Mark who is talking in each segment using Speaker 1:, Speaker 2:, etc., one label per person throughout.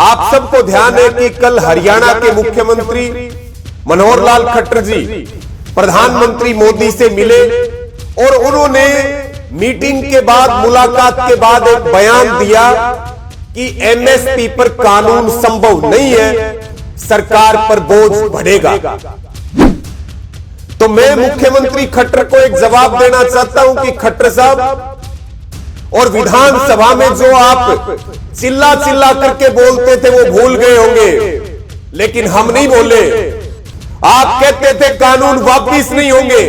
Speaker 1: आप सबको ध्यान है कि कल हरियाणा के मुख्यमंत्री मनोहर लाल खट्टर जी प्रधानमंत्री मोदी से मिले और उन्होंने मीटिंग के बाद, मुलाकात के बाद एक बयान दिया कि एमएसपी पर कानून संभव नहीं है, सरकार पर बोझ बढ़ेगा। तो मैं मुख्यमंत्री खट्टर को एक जवाब देना चाहता हूं कि खट्टर साहब, और विधानसभा में जो आप चिल्ला चिल्ला करके बोलते थे वो भूल गए होंगे, लेकिन हम नहीं बोले। आप कहते थे कानून वापिस नहीं होंगे।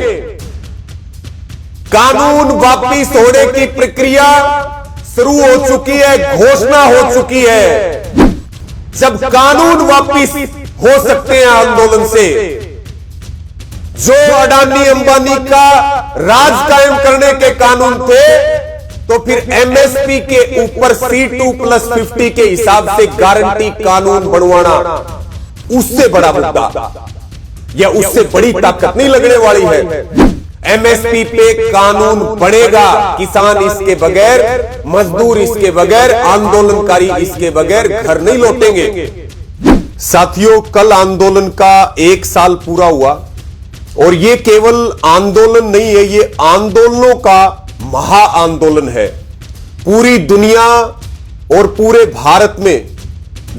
Speaker 1: कानून वापिस होने की प्रक्रिया शुरू हो चुकी है, घोषणा हो चुकी है। जब कानून वापिस हो सकते हैं आंदोलन से, जो अडानी अंबानी का राज कायम करने के कानून थे, तो फिर एमएसपी के ऊपर C2+50 के हिसाब से गारंटी कानून बनवाना उससे बड़ा मुद्दा या उससे बड़ी ताकत नहीं लगने वाली है। एमएसपी पे कानून बनेगा, किसान इसके बगैर, मजदूर इसके बगैर, आंदोलनकारी इसके बगैर घर नहीं लौटेंगे। साथियों, कल आंदोलन का 1 साल पूरा हुआ और ये केवल आंदोलन नहीं है, ये आंदोलनों का महा आंदोलन है। पूरी दुनिया और पूरे भारत में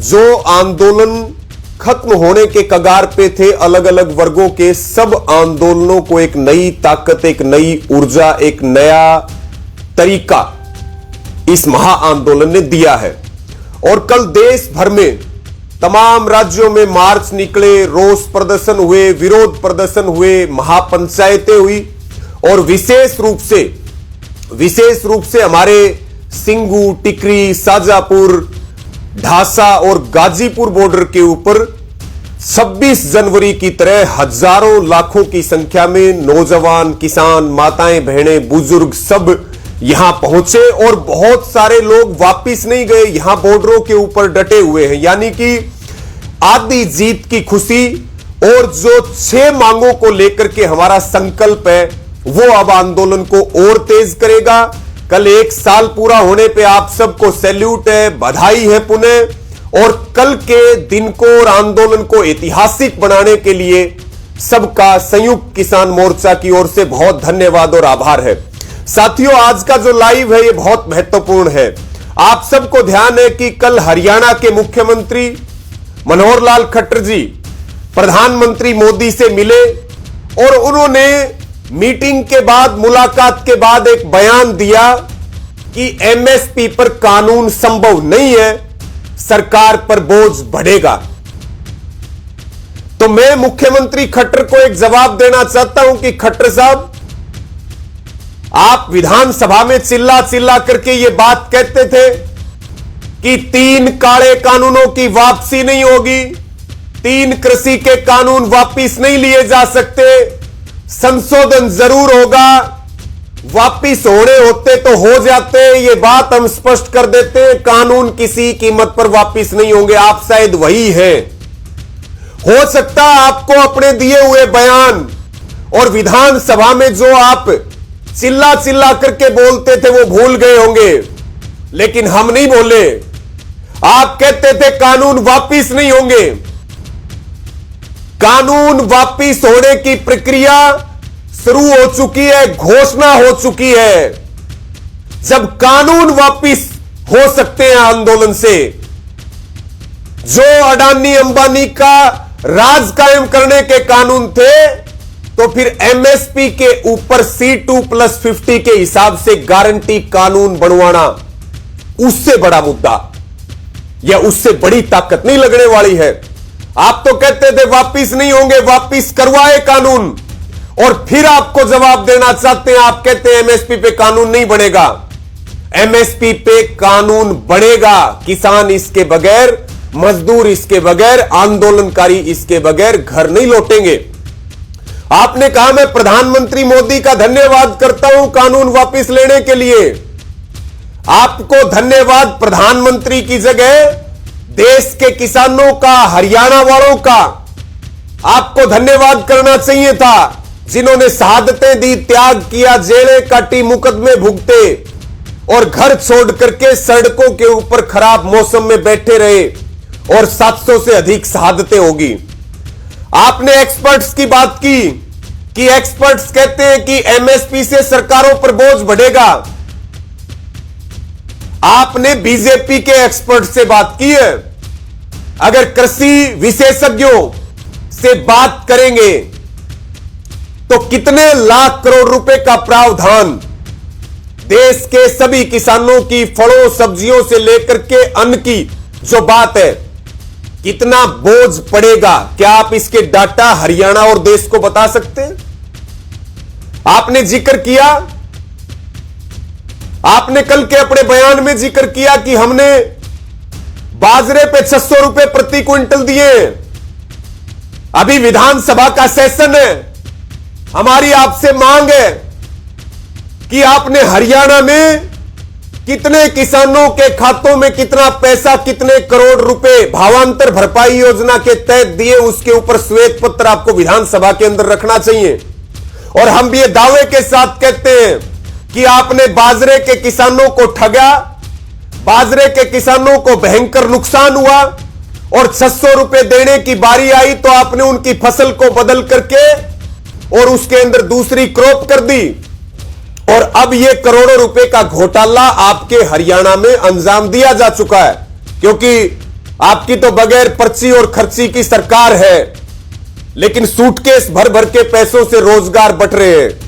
Speaker 1: जो आंदोलन खत्म होने के कगार पे थे, अलग अलग वर्गों के सब आंदोलनों को एक नई ताकत, एक नई ऊर्जा, एक नया तरीका इस महा आंदोलन ने दिया है। और कल देश भर में तमाम राज्यों में मार्च निकले, रोष प्रदर्शन हुए, विरोध प्रदर्शन हुए, महापंचायतें हुई और विशेष रूप से हमारे सिंगू, टिकरी, शाजापुर, ढासा और गाजीपुर बॉर्डर के ऊपर 26 जनवरी की तरह हजारों लाखों की संख्या में नौजवान, किसान, माताएं, बहनें, बुजुर्ग सब यहां पहुंचे और बहुत सारे लोग वापिस नहीं गए, यहां बॉर्डरों के ऊपर डटे हुए हैं। यानी कि आधी जीत की खुशी और जो 6 मांगों को लेकर के हमारा संकल्प है, वो अब आंदोलन को और तेज करेगा। कल 1 साल पूरा होने पे आप सबको सैल्यूट है, बधाई है पुनः। और कल के दिन को और आंदोलन को ऐतिहासिक बनाने के लिए सबका संयुक्त किसान मोर्चा की ओर से बहुत धन्यवाद और आभार है। साथियों, आज का जो लाइव है ये बहुत महत्वपूर्ण है। आप सबको ध्यान है कि कल हरियाणा के मुख्यमंत्री मनोहर लाल खट्टर जी प्रधानमंत्री मोदी से मिले और उन्होंने मीटिंग के बाद, मुलाकात के बाद एक बयान दिया कि एमएसपी पर कानून संभव नहीं है, सरकार पर बोझ बढ़ेगा। तो मैं मुख्यमंत्री खट्टर को एक जवाब देना चाहता हूं कि खट्टर साहब, आप विधानसभा में चिल्ला चिल्ला करके यह बात कहते थे कि 3 काले कानूनों की वापसी नहीं होगी, 3 कृषि के कानून वापिस नहीं लिए जा सकते, संशोधन जरूर होगा, वापिस होने होते तो हो जाते, ये बात हम स्पष्ट कर देते हैं, कानून किसी कीमत पर वापिस नहीं होंगे। आप शायद वही हैं। हो सकता आपको अपने दिए हुए बयान और विधानसभा में जो आप चिल्ला चिल्ला करके बोलते थे वो भूल गए होंगे, लेकिन हम नहीं बोले। आप कहते थे कानून वापिस नहीं होंगे। कानून वापिस होने की प्रक्रिया शुरू हो चुकी है, घोषणा हो चुकी है। जब कानून वापिस हो सकते हैं आंदोलन से, जो अडानी अंबानी का राज कायम करने के कानून थे, तो फिर एमएसपी के ऊपर C2+50 के हिसाब से गारंटी कानून बनवाना उससे बड़ा मुद्दा या उससे बड़ी ताकत नहीं लगने वाली है। आप तो कहते थे वापिस नहीं होंगे, वापिस करवाए कानून, और फिर आपको जवाब देना चाहते हैं। आप कहते हैं एमएसपी पे कानून नहीं बनेगा। एमएसपी पे कानून बनेगा, किसान इसके बगैर, मजदूर इसके बगैर, आंदोलनकारी इसके बगैर घर नहीं लौटेंगे। आपने कहा मैं प्रधानमंत्री मोदी का धन्यवाद करता हूं कानून वापिस लेने के लिए। आपको धन्यवाद प्रधानमंत्री की जगह देश के किसानों का, हरियाणा वालों का आपको धन्यवाद करना चाहिए था, जिन्होंने शहादतें दी, त्याग किया, जेलें काटी, मुकदमे भुगते और घर छोड़ करके सड़कों के ऊपर खराब मौसम में बैठे रहे। और 700 से अधिक शहादतें होगी। आपने एक्सपर्ट्स की बात की कि एक्सपर्ट्स कहते हैं कि एमएसपी से सरकारों पर बोझ बढ़ेगा। आपने बीजेपी के एक्सपर्ट से बात की है। अगर कृषि विशेषज्ञों से बात करेंगे तो कितने लाख करोड़ रुपए का प्रावधान देश के सभी किसानों की फलों सब्जियों से लेकर के अन्न की जो बात है, कितना बोझ पड़ेगा? क्या आप इसके डाटा हरियाणा और देश को बता सकते हैं? आपने जिक्र किया, आपने कल के अपने बयान में जिक्र किया कि हमने बाजरे पे 600 रुपए प्रति क्विंटल दिए। अभी विधानसभा का सेशन है, हमारी आपसे मांग है कि आपने हरियाणा में कितने किसानों के खातों में कितना पैसा, कितने करोड़ रुपए भावांतर भरपाई योजना के तहत दिए, उसके ऊपर श्वेत पत्र आपको विधानसभा के अंदर रखना चाहिए। और हम भी ये दावे के साथ कहते हैं कि आपने बाजरे के किसानों को ठगा, बाजरे के किसानों को भयंकर नुकसान हुआ और 600 रुपए देने की बारी आई तो आपने उनकी फसल को बदल करके और उसके अंदर दूसरी क्रॉप कर दी। और अब यह करोड़ों रुपए का घोटाला आपके हरियाणा में अंजाम दिया जा चुका है, क्योंकि आपकी तो बगैर पर्ची और खर्ची की सरकार है, लेकिन सूटकेस भर भर के पैसों से रोजगार बट रहे हैं।